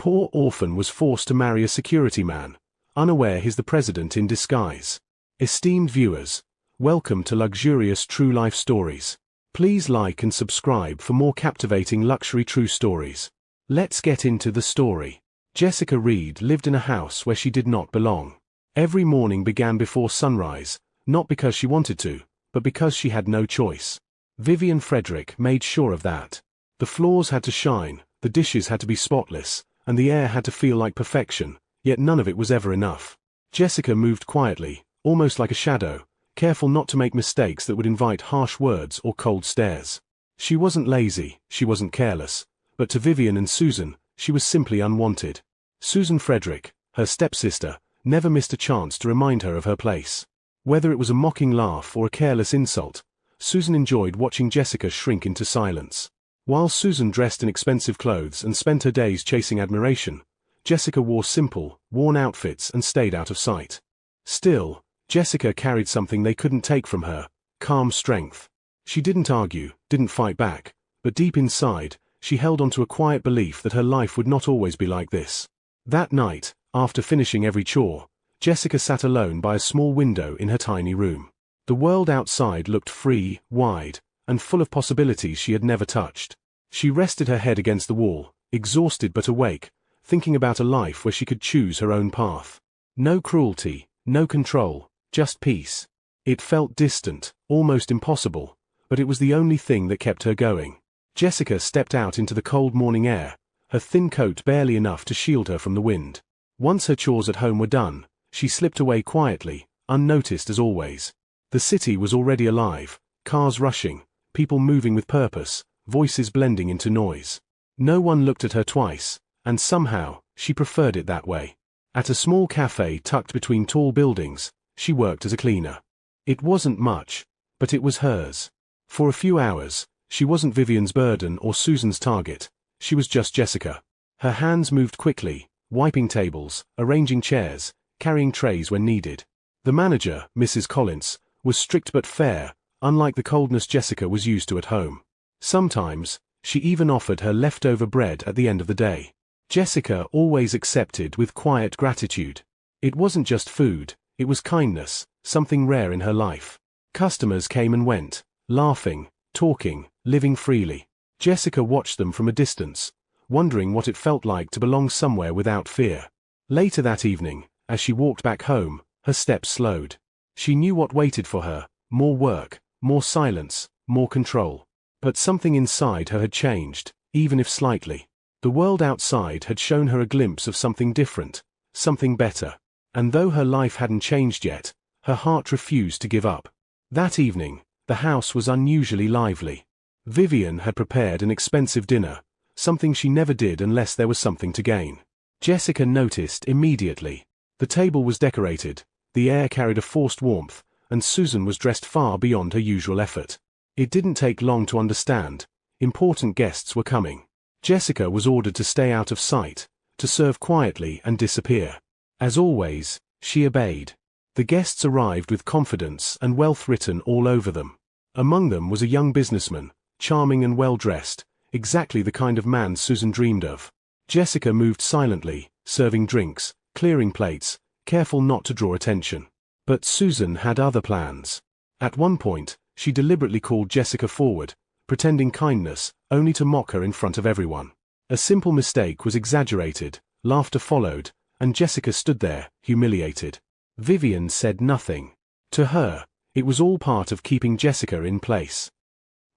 Poor Orphan was forced to marry a security man, unaware he's the president in disguise. Esteemed viewers, welcome to luxurious true life stories. Please like and subscribe for more captivating luxury true stories. Let's get into the story. Jessica Reed lived in a house where she did not belong. Every morning began before sunrise, not because she wanted to, but because she had no choice. Vivian Frederick made sure of that. The floors had to shine, the dishes had to be spotless, and the air had to feel like perfection, yet none of it was ever enough. Jessica moved quietly, almost like a shadow, careful not to make mistakes that would invite harsh words or cold stares. She wasn't lazy, she wasn't careless, but to Vivian and Susan, she was simply unwanted. Susan Frederick, her stepsister, never missed a chance to remind her of her place. Whether it was a mocking laugh or a careless insult, Susan enjoyed watching Jessica shrink into silence. While Susan dressed in expensive clothes and spent her days chasing admiration, Jessica wore simple, worn outfits and stayed out of sight. Still, Jessica carried something they couldn't take from her: calm strength. She didn't argue, didn't fight back, but deep inside, she held onto a quiet belief that her life would not always be like this. That night, after finishing every chore, Jessica sat alone by a small window in her tiny room. The world outside looked free, wide, and full of possibilities she had never touched. She rested her head against the wall, exhausted but awake, thinking about a life where she could choose her own path. No cruelty, no control, just peace. It felt distant, almost impossible, but it was the only thing that kept her going. Jessica stepped out into the cold morning air, her thin coat barely enough to shield her from the wind. Once her chores at home were done, she slipped away quietly, unnoticed as always. The city was already alive, cars rushing, people moving with purpose, voices blending into noise. No one looked at her twice, and somehow, she preferred it that way. At a small cafe tucked between tall buildings, she worked as a cleaner. It wasn't much, but it was hers. For a few hours, she wasn't Vivian's burden or Susan's target, she was just Jessica. Her hands moved quickly, wiping tables, arranging chairs, carrying trays when needed. The manager, Mrs. Collins, was strict but fair, unlike the coldness Jessica was used to at home. Sometimes, she even offered her leftover bread at the end of the day. Jessica always accepted with quiet gratitude. It wasn't just food, it was kindness, something rare in her life. Customers came and went, laughing, talking, living freely. Jessica watched them from a distance, wondering what it felt like to belong somewhere without fear. Later that evening, as she walked back home, her steps slowed. She knew what waited for her: more work, more silence, more control. But something inside her had changed, even if slightly. The world outside had shown her a glimpse of something different, something better. And though her life hadn't changed yet, her heart refused to give up. That evening, the house was unusually lively. Vivian had prepared an expensive dinner, something she never did unless there was something to gain. Jessica noticed immediately. The table was decorated, the air carried a forced warmth, and Susan was dressed far beyond her usual effort. It didn't take long to understand. Important guests were coming. Jessica was ordered to stay out of sight, to serve quietly and disappear. As always, she obeyed. The guests arrived with confidence and wealth written all over them. Among them was a young businessman, charming and well-dressed, exactly the kind of man Susan dreamed of. Jessica moved silently, serving drinks, clearing plates, careful not to draw attention. But Susan had other plans. At one point, she deliberately called Jessica forward, pretending kindness, only to mock her in front of everyone. A simple mistake was exaggerated, laughter followed, and Jessica stood there, humiliated. Vivian said nothing. To her, it was all part of keeping Jessica in place.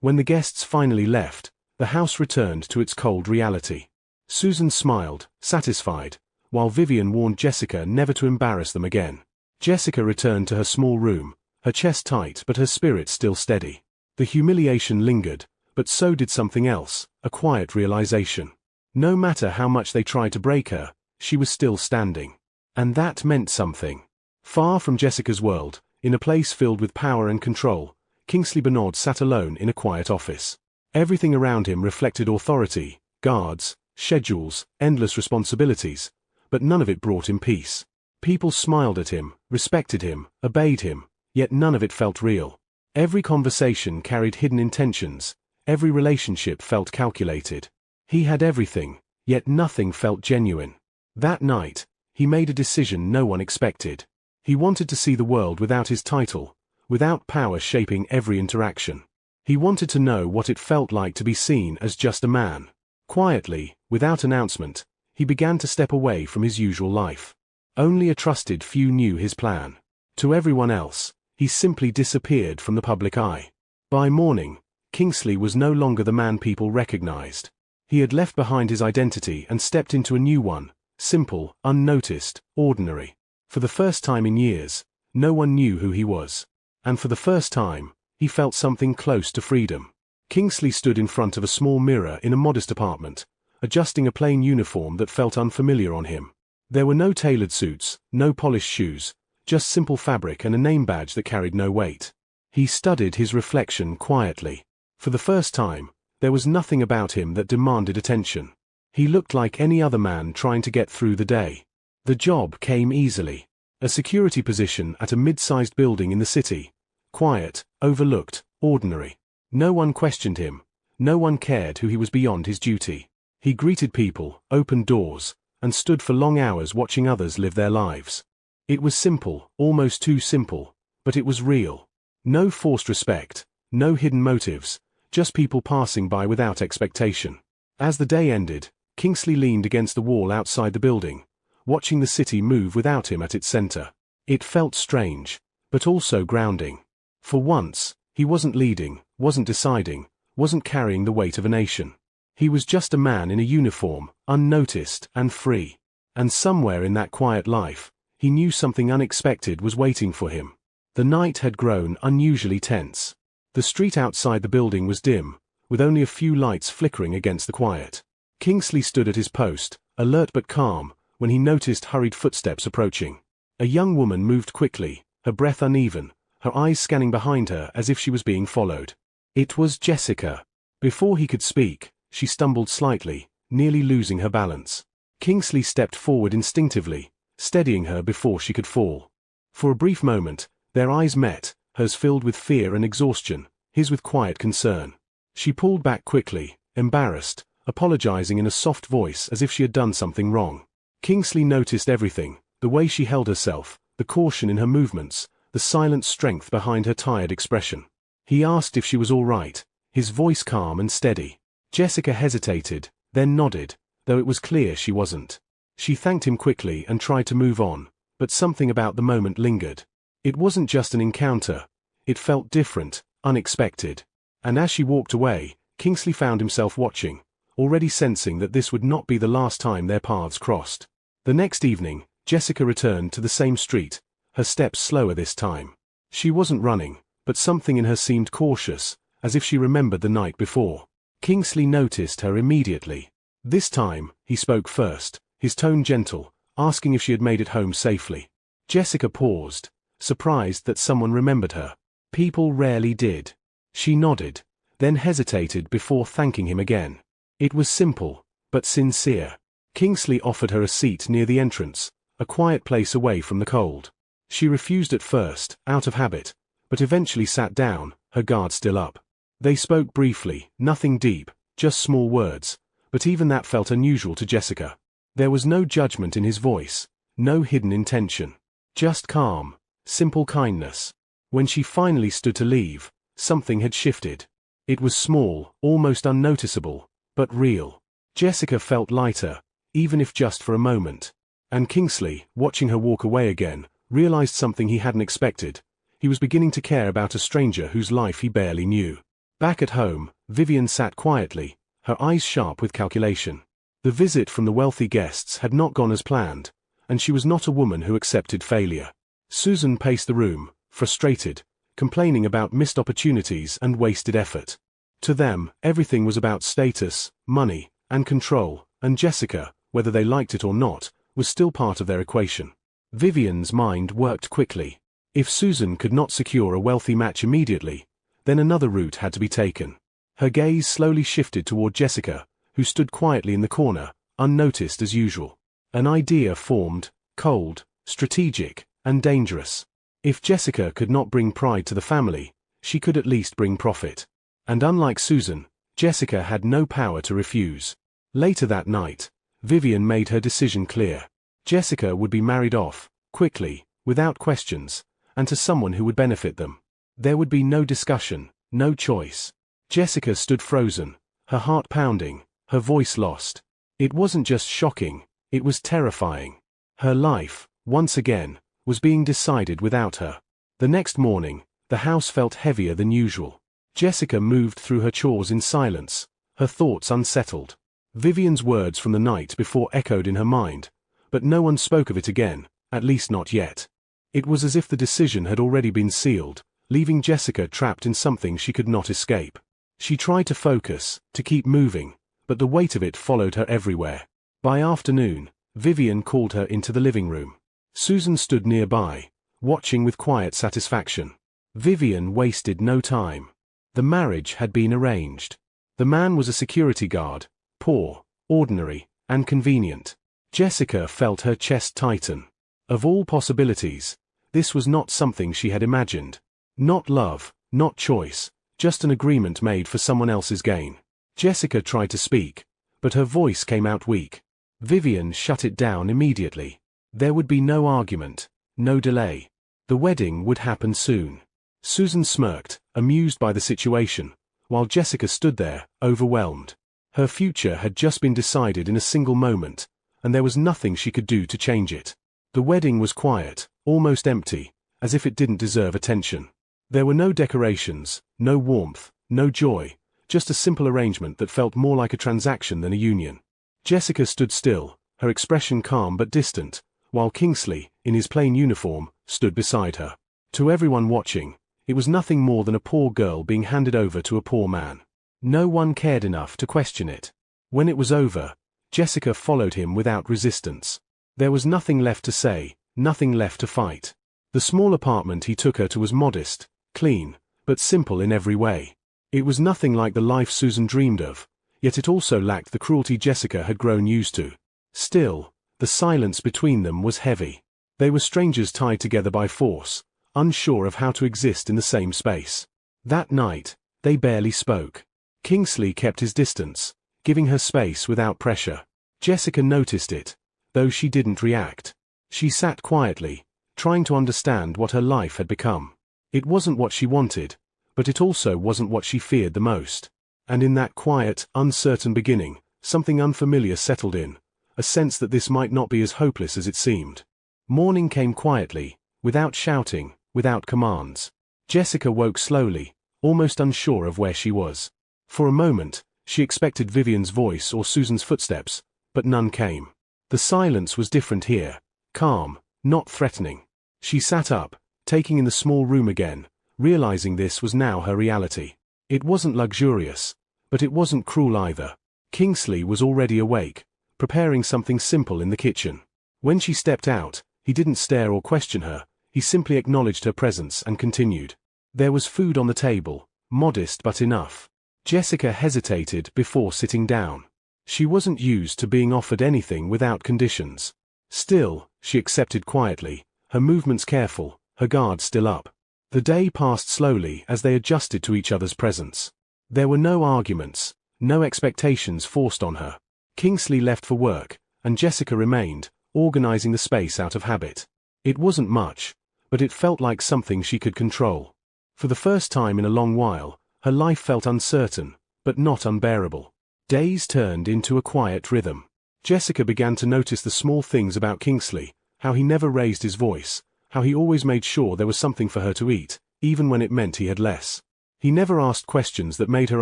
When the guests finally left, the house returned to its cold reality. Susan smiled, satisfied, while Vivian warned Jessica never to embarrass them again. Jessica returned to her small room, her chest tight but her spirit still steady. The humiliation lingered, but so did something else, a quiet realization. No matter how much they tried to break her, she was still standing. And that meant something. Far from Jessica's world, in a place filled with power and control, Kingsley Bernard sat alone in a quiet office. Everything around him reflected authority, guards, schedules, endless responsibilities, but none of it brought him peace. People smiled at him, respected him, obeyed him, yet none of it felt real. Every conversation carried hidden intentions, every relationship felt calculated. He had everything, Yet nothing felt genuine. That night, he made a decision no one expected. He wanted to see the world without his title, without power shaping every interaction. He wanted to know what it felt like to be seen as just a man. Quietly, without announcement, he began to step away from his usual life. Only a trusted few knew his plan. To everyone else, he simply disappeared from the public eye. By morning, Kingsley was no longer the man people recognized. He had left behind his identity and stepped into a new one, simple, unnoticed, ordinary. For the first time in years, no one knew who he was. And for the first time, he felt something close to freedom. Kingsley stood in front of a small mirror in a modest apartment, adjusting a plain uniform that felt unfamiliar on him. There were no tailored suits, no polished shoes, just simple fabric and a name badge that carried no weight. He studied his reflection quietly. For the first time, there was nothing about him that demanded attention. He looked like any other man trying to get through the day. The job came easily. A security position at a mid-sized building in the city. Quiet, overlooked, ordinary. No one questioned him. No one cared who he was beyond his duty. He greeted people, opened doors, and stood for long hours watching others live their lives. It was simple, almost too simple, but it was real. No forced respect, no hidden motives, just people passing by without expectation. As the day ended, Kingsley leaned against the wall outside the building, watching the city move without him at its center. It felt strange, but also grounding. For once, he wasn't leading, wasn't deciding, wasn't carrying the weight of a nation. He was just a man in a uniform, unnoticed and free. And somewhere in that quiet life, he knew something unexpected was waiting for him. The night had grown unusually tense. The street outside the building was dim, with only a few lights flickering against the quiet. Kingsley stood at his post, alert but calm, when he noticed hurried footsteps approaching. A young woman moved quickly, her breath uneven, her eyes scanning behind her as if she was being followed. It was Jessica. Before he could speak, she stumbled slightly, nearly losing her balance. Kingsley stepped forward instinctively, steadying her before she could fall. For a brief moment, their eyes met, hers filled with fear and exhaustion, his with quiet concern. She pulled back quickly, embarrassed, apologizing in a soft voice as if she had done something wrong. Kingsley noticed everything, the way she held herself, the caution in her movements, the silent strength behind her tired expression. He asked if she was all right, his voice calm and steady. Jessica hesitated, then nodded, though it was clear she wasn't. She thanked him quickly and tried to move on, but something about the moment lingered. It wasn't just an encounter. It felt different, unexpected. And as she walked away, Kingsley found himself watching, already sensing that this would not be the last time their paths crossed. The next evening, Jessica returned to the same street, her steps slower this time. She wasn't running, but something in her seemed cautious, as if she remembered the night before. Kingsley noticed her immediately. This time, he spoke first, his tone gentle, asking if she had made it home safely. Jessica paused, surprised that someone remembered her. People rarely did. She nodded, then hesitated before thanking him again. It was simple, but sincere. Kingsley offered her a seat near the entrance, a quiet place away from the cold. She refused at first, out of habit, but eventually sat down, her guard still up. They spoke briefly, nothing deep, just small words, but even that felt unusual to Jessica. There was no judgment in his voice, no hidden intention. Just calm, simple kindness. When she finally stood to leave, something had shifted. It was small, almost unnoticeable, but real. Jessica felt lighter, even if just for a moment. And Kingsley, watching her walk away again, realized something he hadn't expected. He was beginning to care about a stranger whose life he barely knew. Back at home, Vivian sat quietly, her eyes sharp with calculation. The visit from the wealthy guests had not gone as planned, and she was not a woman who accepted failure. Susan paced the room, frustrated, complaining about missed opportunities and wasted effort. To them, everything was about status, money, and control, and Jessica, whether they liked it or not, was still part of their equation. Vivian's mind worked quickly. If Susan could not secure a wealthy match immediately, then another route had to be taken. Her gaze slowly shifted toward Jessica, who stood quietly in the corner, unnoticed as usual. An idea formed, cold, strategic, and dangerous. If Jessica could not bring pride to the family, she could at least bring profit. And unlike Susan, Jessica had no power to refuse. Later that night, Vivian made her decision clear. Jessica would be married off, quickly, without questions, and to someone who would benefit them. There would be no discussion, no choice. Jessica stood frozen, her heart pounding, her voice lost. It wasn't just shocking, it was terrifying. Her life, once again, was being decided without her. The next morning, the house felt heavier than usual. Jessica moved through her chores in silence, her thoughts unsettled. Vivian's words from the night before echoed in her mind, but no one spoke of it again, at least not yet. It was as if the decision had already been sealed, leaving Jessica trapped in something she could not escape. She tried to focus, to keep moving, but the weight of it followed her everywhere. By afternoon, Vivian called her into the living room. Susan stood nearby, watching with quiet satisfaction. Vivian wasted no time. The marriage had been arranged. The man was a security guard, poor, ordinary, and convenient. Jessica felt her chest tighten. Of all possibilities, this was not something she had imagined. Not love, not choice, just an agreement made for someone else's gain. Jessica tried to speak, but her voice came out weak. Vivian shut it down immediately. There would be no argument, no delay. The wedding would happen soon. Susan smirked, amused by the situation, while Jessica stood there, overwhelmed. Her future had just been decided in a single moment, and there was nothing she could do to change it. The wedding was quiet, almost empty, as if it didn't deserve attention. There were no decorations, no warmth, no joy, just a simple arrangement that felt more like a transaction than a union. Jessica stood still, her expression calm but distant, while Kingsley, in his plain uniform, stood beside her. To everyone watching, it was nothing more than a poor girl being handed over to a poor man. No one cared enough to question it. When it was over, Jessica followed him without resistance. There was nothing left to say, nothing left to fight. The small apartment he took her to was modest, clean, but simple in every way. It was nothing like the life Susan dreamed of, yet it also lacked the cruelty Jessica had grown used to. Still, the silence between them was heavy. They were strangers tied together by force, unsure of how to exist in the same space. That night, they barely spoke. Kingsley kept his distance, giving her space without pressure. Jessica noticed it, though she didn't react. She sat quietly, trying to understand what her life had become. It wasn't what she wanted, but it also wasn't what she feared the most. And in that quiet, uncertain beginning, something unfamiliar settled in, a sense that this might not be as hopeless as it seemed. Morning came quietly, without shouting, without commands. Jessica woke slowly, almost unsure of where she was. For a moment, she expected Vivian's voice or Susan's footsteps, but none came. The silence was different here, calm, not threatening. She sat up, taking in the small room again, realizing this was now her reality. It wasn't luxurious, but it wasn't cruel either. Kingsley was already awake, preparing something simple in the kitchen. When she stepped out, he didn't stare or question her, he simply acknowledged her presence and continued. There was food on the table, modest but enough. Jessica hesitated before sitting down. She wasn't used to being offered anything without conditions. Still, she accepted quietly, her movements careful, her guard still up. The day passed slowly as they adjusted to each other's presence. There were no arguments, no expectations forced on her. Kingsley left for work, and Jessica remained, organizing the space out of habit. It wasn't much, but it felt like something she could control. For the first time in a long while, her life felt uncertain, but not unbearable. Days turned into a quiet rhythm. Jessica began to notice the small things about Kingsley, how he never raised his voice, how he always made sure there was something for her to eat, even when it meant he had less. He never asked questions that made her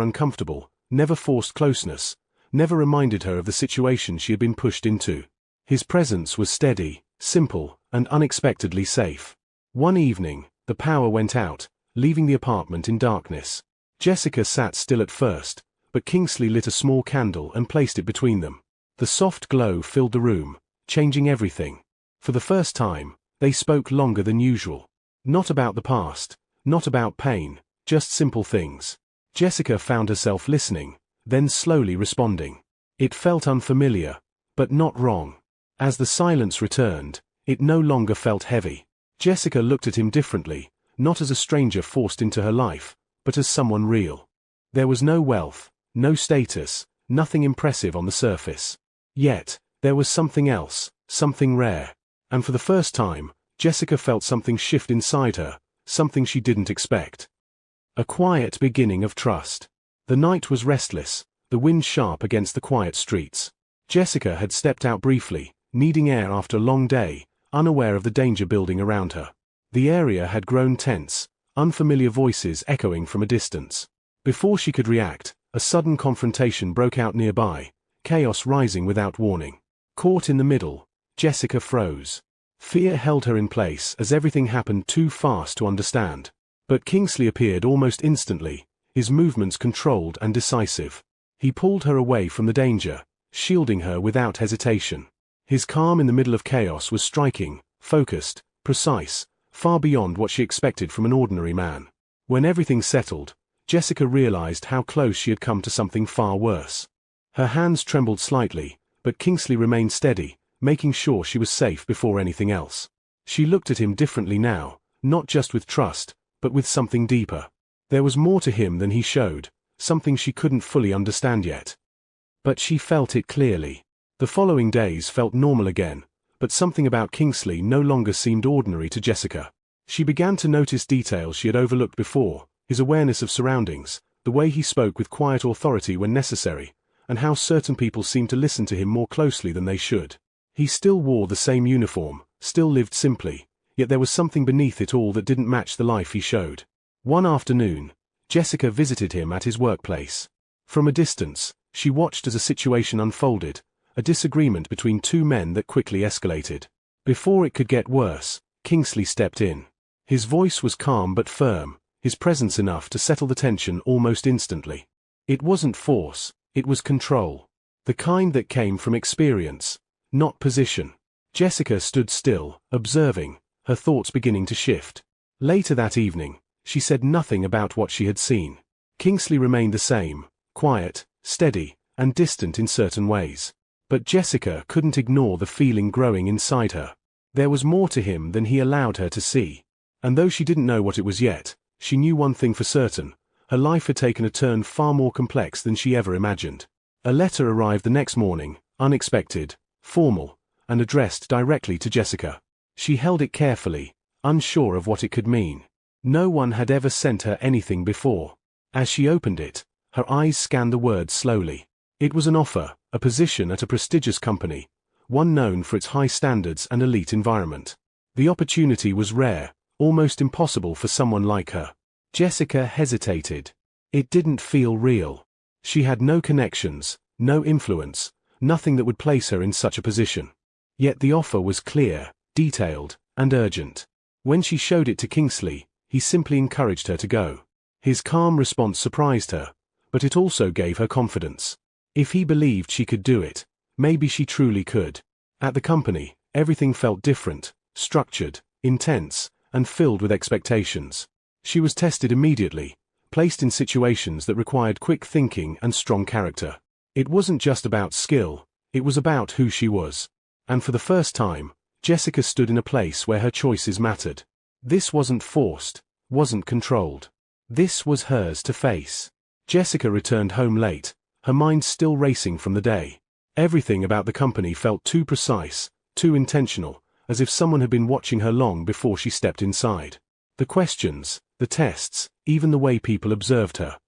uncomfortable, never forced closeness, never reminded her of the situation she had been pushed into. His presence was steady, simple, and unexpectedly safe. One evening, the power went out, leaving the apartment in darkness. Jessica sat still at first, but Kingsley lit a small candle and placed it between them. The soft glow filled the room, changing everything. For the first time, they spoke longer than usual. Not about the past, not about pain, just simple things. Jessica found herself listening, then slowly responding. It felt unfamiliar, but not wrong. As the silence returned, it no longer felt heavy. Jessica looked at him differently, not as a stranger forced into her life, but as someone real. There was no wealth, no status, nothing impressive on the surface. Yet, There was something else, something rare. And for the first time, Jessica felt something shift inside her, something she didn't expect. A quiet beginning of trust. The night was restless, the wind sharp against the quiet streets. Jessica had stepped out briefly, needing air after a long day, unaware of the danger building around her. The area had grown tense, unfamiliar voices echoing from a distance. Before she could react, a sudden confrontation broke out nearby, chaos rising without warning. Caught in the middle, Jessica froze. Fear held her in place as everything happened too fast to understand. But Kingsley appeared almost instantly, his movements controlled and decisive. He pulled her away from the danger, shielding her without hesitation. His calm in the middle of chaos was striking, focused, precise, far beyond what she expected from an ordinary man. When everything settled, Jessica realized how close she had come to something far worse. Her hands trembled slightly, but Kingsley remained steady, making sure she was safe before anything else. She looked at him differently now, not just with trust, but with something deeper. There was more to him than he showed, something she couldn't fully understand yet. But she felt it clearly. The following days felt normal again, but something about Kingsley no longer seemed ordinary to Jessica. She began to notice details she had overlooked before, his awareness of surroundings, the way he spoke with quiet authority when necessary, and how certain people seemed to listen to him more closely than they should. He still wore the same uniform, still lived simply, yet there was something beneath it all that didn't match the life he showed. One afternoon, Jessica visited him at his workplace. From a distance, she watched as a situation unfolded, a disagreement between two men that quickly escalated. Before it could get worse, Kingsley stepped in. His voice was calm but firm, his presence enough to settle the tension almost instantly. It wasn't force, it was control. The kind that came from experience, not position. Jessica stood still, observing, her thoughts beginning to shift. Later that evening, she said nothing about what she had seen. Kingsley remained the same, quiet, steady, and distant in certain ways. But Jessica couldn't ignore the feeling growing inside her. There was more to him than he allowed her to see. And though she didn't know what it was yet, she knew one thing for certain: her life had taken a turn far more complex than she ever imagined. A letter arrived the next morning, unexpected, formal, and addressed directly to Jessica. She held it carefully, unsure of what it could mean. No one had ever sent her anything before. As she opened it, her eyes scanned the words slowly. It was an offer, a position at a prestigious company, one known for its high standards and elite environment. The opportunity was rare, almost impossible for someone like her. Jessica hesitated. It didn't feel real. She had no connections, no influence, nothing that would place her in such a position. Yet the offer was clear, detailed, and urgent. When she showed it to Kingsley, he simply encouraged her to go. His calm response surprised her, but it also gave her confidence. If he believed she could do it, maybe she truly could. At the company, everything felt different, structured, intense, and filled with expectations. She was tested immediately, placed in situations that required quick thinking and strong character. It wasn't just about skill, it was about who she was. And for the first time, Jessica stood in a place where her choices mattered. This wasn't forced, wasn't controlled. This was hers to face. Jessica returned home late, her mind still racing from the day. Everything about the company felt too precise, too intentional, as if someone had been watching her long before she stepped inside. The questions, the tests, even the way people observed her.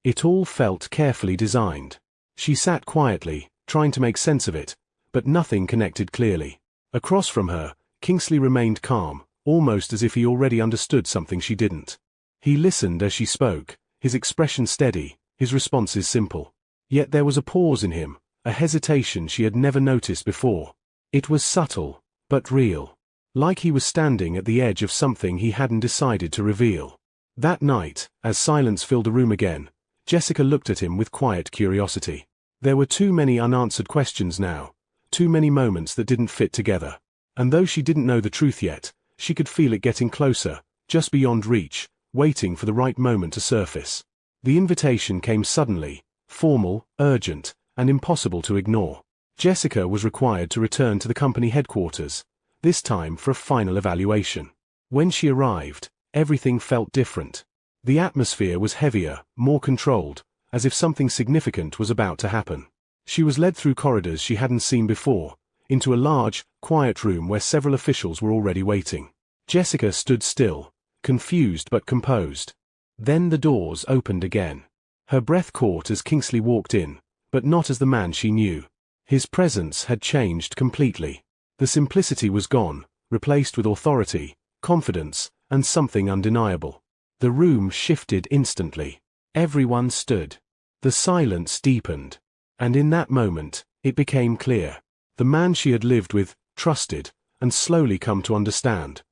It all felt carefully designed. She sat quietly, trying to make sense of it, but nothing connected clearly. Across from her, Kingsley remained calm, almost as if he already understood something she didn't. He listened as she spoke, his expression steady, his responses simple. Yet there was a pause in him, a hesitation she had never noticed before. It was subtle, but real. Like he was standing at the edge of something he hadn't decided to reveal. That night, as silence filled the room again, Jessica looked at him with quiet curiosity. There were too many unanswered questions now, too many moments that didn't fit together. And though she didn't know the truth yet, she could feel it getting closer, just beyond reach, waiting for the right moment to surface. The invitation came suddenly, formal, urgent, and impossible to ignore. Jessica was required to return to the company headquarters, this time for a final evaluation. When she arrived, everything felt different. The atmosphere was heavier, more controlled, as if something significant was about to happen. She was led through corridors she hadn't seen before, into a large, quiet room where several officials were already waiting. Jessica stood still, confused but composed. Then the doors opened again. Her breath caught as Kingsley walked in, but not as the man she knew. His presence had changed completely. The simplicity was gone, replaced with authority, confidence, and something undeniable. The room shifted instantly. Everyone stood. The silence deepened. And in that moment, it became clear. The man she had lived with, trusted, and slowly come to understand,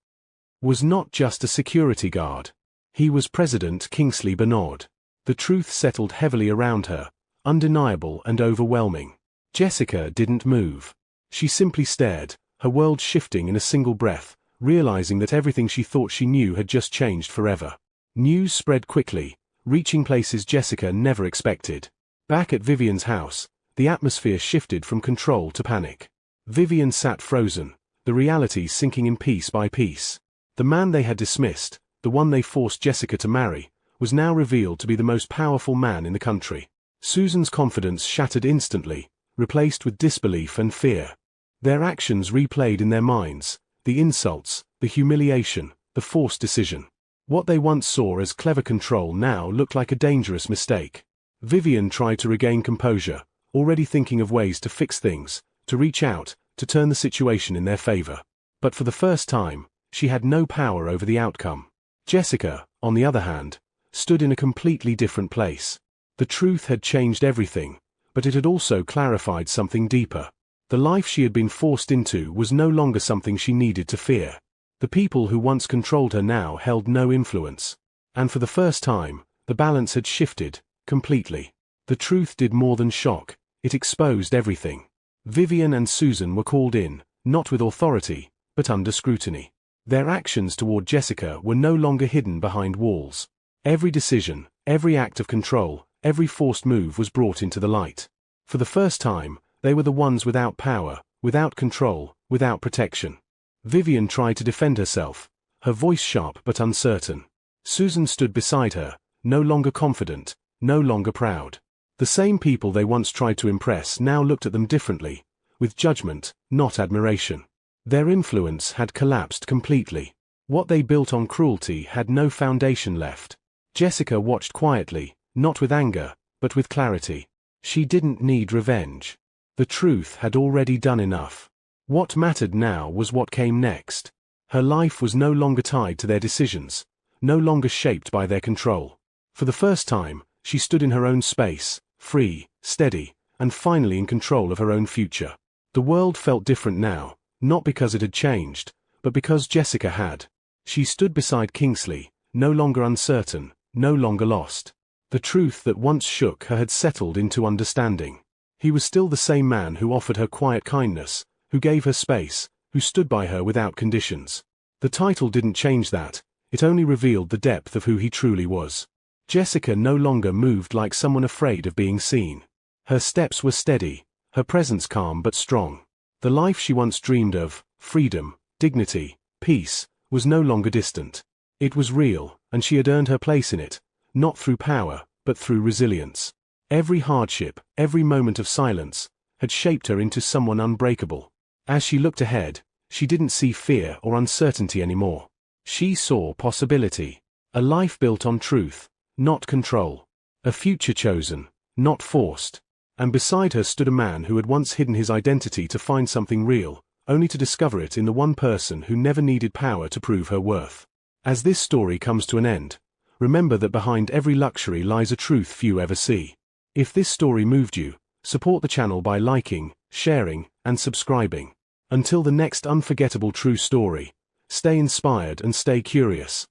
was not just a security guard. He was President Kingsley Bernard. The truth settled heavily around her, undeniable and overwhelming. Jessica didn't move. She simply stared, her world shifting in a single breath, realizing that everything she thought she knew had just changed forever. News spread quickly, reaching places Jessica never expected. Back at Vivian's house, the atmosphere shifted from control to panic. Vivian sat frozen, the reality sinking in piece by piece. The man they had dismissed, the one they forced Jessica to marry, was now revealed to be the most powerful man in the country. Susan's confidence shattered instantly, replaced with disbelief and fear. Their actions replayed in their minds, the insults, the humiliation, the forced decision. What they once saw as clever control now looked like a dangerous mistake. Vivian tried to regain composure, already thinking of ways to fix things, to reach out, to turn the situation in their favor. But for the first time, she had no power over the outcome. Jessica, on the other hand, stood in a completely different place. The truth had changed everything, but it had also clarified something deeper. The life she had been forced into was no longer something she needed to fear. The people who once controlled her now held no influence. And for the first time, the balance had shifted, completely. The truth did more than shock, it exposed everything. Vivian and Susan were called in, not with authority, but under scrutiny. Their actions toward Jessica were no longer hidden behind walls. Every decision, every act of control, every forced move was brought into the light. For the first time, they were the ones without power, without control, without protection. Vivian tried to defend herself, her voice sharp but uncertain. Susan stood beside her, no longer confident, no longer proud. The same people they once tried to impress now looked at them differently, with judgment, not admiration. Their influence had collapsed completely. What they built on cruelty had no foundation left. Jessica watched quietly, not with anger, but with clarity. She didn't need revenge. The truth had already done enough. What mattered now was what came next. Her life was no longer tied to their decisions, no longer shaped by their control. For the first time, she stood in her own space, free, steady, and finally in control of her own future. The world felt different now, not because it had changed, but because Jessica had. She stood beside Kingsley, no longer uncertain, no longer lost. The truth that once shook her had settled into understanding. He was still the same man who offered her quiet kindness, who gave her space, who stood by her without conditions. The title didn't change that, it only revealed the depth of who he truly was. Jessica no longer moved like someone afraid of being seen. Her steps were steady, her presence calm but strong. The life she once dreamed of, freedom, dignity, peace, was no longer distant. It was real, and she had earned her place in it, not through power, but through resilience. Every hardship, every moment of silence, had shaped her into someone unbreakable. As she looked ahead, she didn't see fear or uncertainty anymore. She saw possibility. A life built on truth, not control. A future chosen, not forced. And beside her stood a man who had once hidden his identity to find something real, only to discover it in the one person who never needed power to prove her worth. As this story comes to an end, remember that behind every luxury lies a truth few ever see. If this story moved you, support the channel by liking, sharing, and subscribing. Until the next unforgettable true story, stay inspired and stay curious.